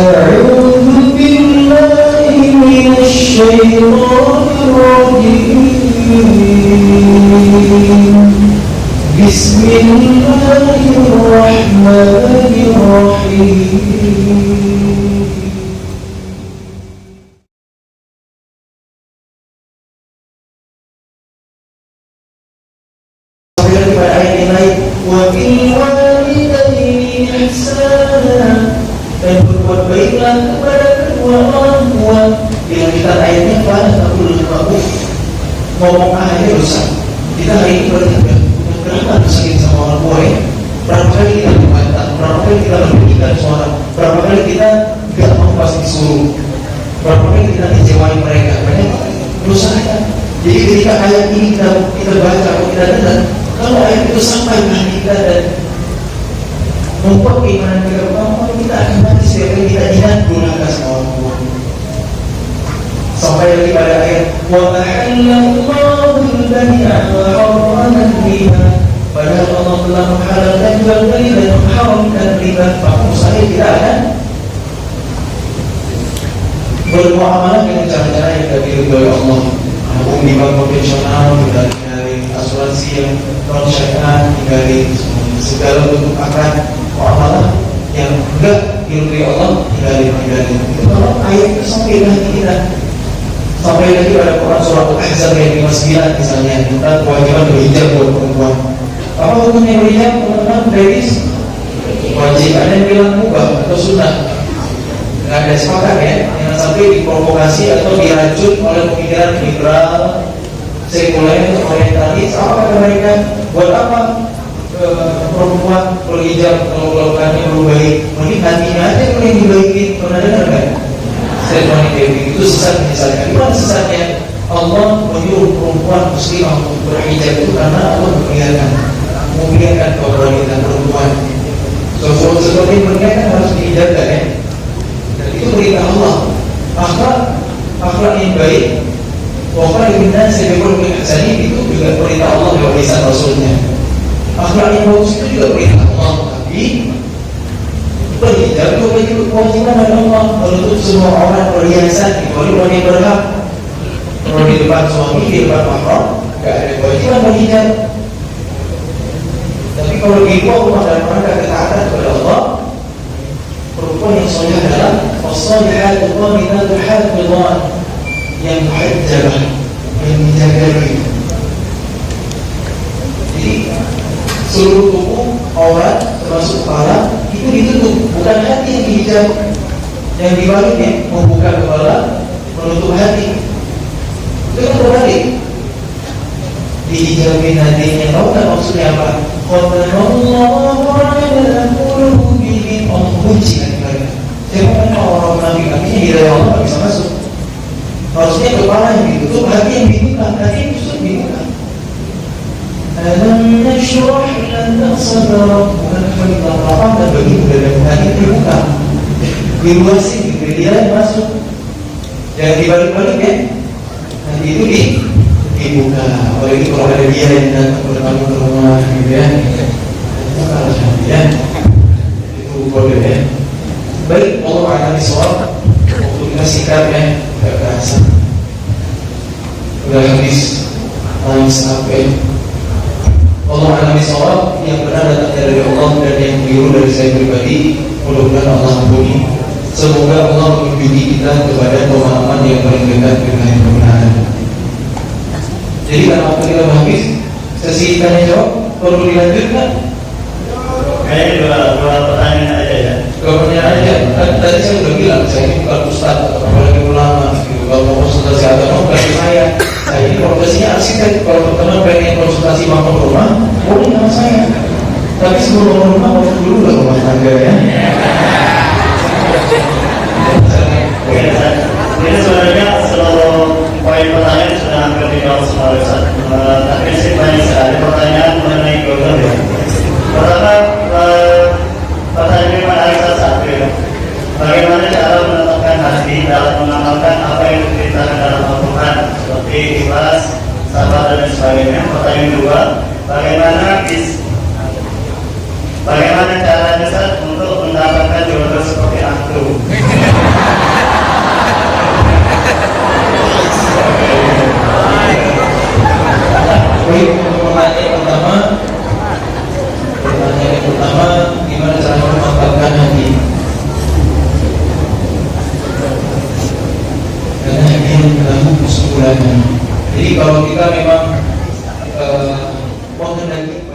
أعوذ بالله من الشيطان الرجيم بسم الله الرحمن الرحيم وَبِالْوَالِدَيْنِ إِحْسَانًا dan berbuat baiklah kepada kedua orang tua. Bila kita ayatnya pada takul mabuk ngomong aja rusak. Kita hari ini berarti kenapa harus sakit sama orang tua ya? Berapa kali kita membantah, berapa kali kita memberikan suara, berapa kali kita tidak mau pasti disuruh, berapa kali kita kecewain mereka. Banyak dosa kita. Jadi ketika ayat ini kita baca atau kita dengar, kalau ayat itu sampai ke hati kita dan membuat keimanan kita bertambah, kita akan mati setiap kali kita ingat gunakan sama orang tua. Sampai lagi pada ayat wa ahallallahu al-bai'a wa harrama al-riba. Padahal Allah telah menghalalkan jual beli dan mengharamkan riba. Maka saya tidak akan bermuamalah dengan cara-cara yang tidak diridhoi oleh Allah. Di bank konvensional, dari asuransi yang non syariah, dari segala bentuk akad muamalah yang enggak diridhoi Allah, hindari. Itu kalau ayat itu sampai hati kita. Sampai lagi pada Quran surah Al-Ahzab yang 59 misalnya tentang kewajiban berhijab buat perempuan. Apa hukumnya berhijab teman-teman? Ladies wajib. Ada yang bilang mubah atau sunnah. Nggak ada sepakat ya. Jangan sampai diprovokasi atau diracun oleh pemikiran liberal, sekuler, orientalis. Apa kata mereka? Buat apa perempuan berhijab kalau melakukannya berbaik? Mending hatinya aja yang dibaikin. Pernah dengar kan? Seremoni dewi itu sesat misalnya. Gimana sesatnya? Allah menyuruh perempuan muslimah untuk berhijab itu karena Allah memuliakan kaum wanita perempuan. Seperti mereka kan harus dihijabkan ya. Dan itu perintah Allah. Akhlak yang baik. Wafat ibn Sebebul Al-Hasani itu juga perintah Allah lewat lisan Rasulnya. Akhlak yang bagus itu juga perintah Allah. Tapi berhijab itu kewajiban dari Allah. Menutup semua orang perhiasan kecuali orang yang berhak. Kalau di depan suami, di depan mahram, tidak ada kewajiban berhijab. Tapi kalau di luar rumah dan mereka ketaatan kepada Allah, perempuan yang soleh adalah as-salihatu qanitatu hafizat, yang muhajjabah, yang menjaga diri. Jadi seluruh tubuh aurat termasuk kepala itu ditutup, bukan hati yang dihijab. Yang dibaliknya membuka kepala, menutup hati. Itu kan terbalik. Dihijabin hatinya. Tahu tak maksudnya apa? Qadarallahu ala qulubihim. Allah kunci hati mereka. Jangan orang munafik artinya hidayah Allah tak bisa masuk. Maksudnya kepala yang ditutup, hati yang dibuka, hati yang justru dibuka. Alam nashrah lana sadrak, bukan kita lapang dan begitu dan hati dibuka, diluasin, dia masuk. Jangan dibalik-balik ya. Nanti itu dibuka. Apalagi kalau ada dia yang datang bertamu ke rumah gitu ya. Buka ya. Itu boleh ya. Baik, Allah akan disawab untuk kita sikap ya, tidak kerasa. Udah habis time sampai. Allah akan disawab yang benar datang dari Allah dan yang keliru dari saya pribadi. Mudah-mudahan Allah ampuni. Semoga Allah menunjuki kita kepada pemahaman yang paling dekat dengan kebenaran. Jadi karena waktu kita habis, sesi tanya jawab perlu dilanjutkan. Kayaknya dua pertanyaan aja ya. Dua pertanyaan aja. Tadi saya sudah bilang saya ini bukan ustaz atau apalagi ulama. Kalau mau konsultasi agama bukan saya. Saya ini profesinya arsitek. Kalau teman-teman pengen konsultasi mampir rumah, boleh sama saya. Tapi sebelum rumah mau dulu lah rumah tangga ya. Ini sebenarnya seluruh poin pertanyaan sudah hampir dijawab semua Ustaz. Tapi masih banyak sekali pertanyaan mengenai golden ya. Pertama, pertanyaan ini menarik satu ya. Bagaimana cara menetapkan hati dalam mengamalkan apa yang diceritakan dalam Al-Quran seperti ikhlas, sabar dan sebagainya. Pertanyaan kedua, bagaimana cara Ustaz untuk mendapatkan jodoh seperti antum? mengganggu kesimpulannya. Jadi kalau kita memang mengendaki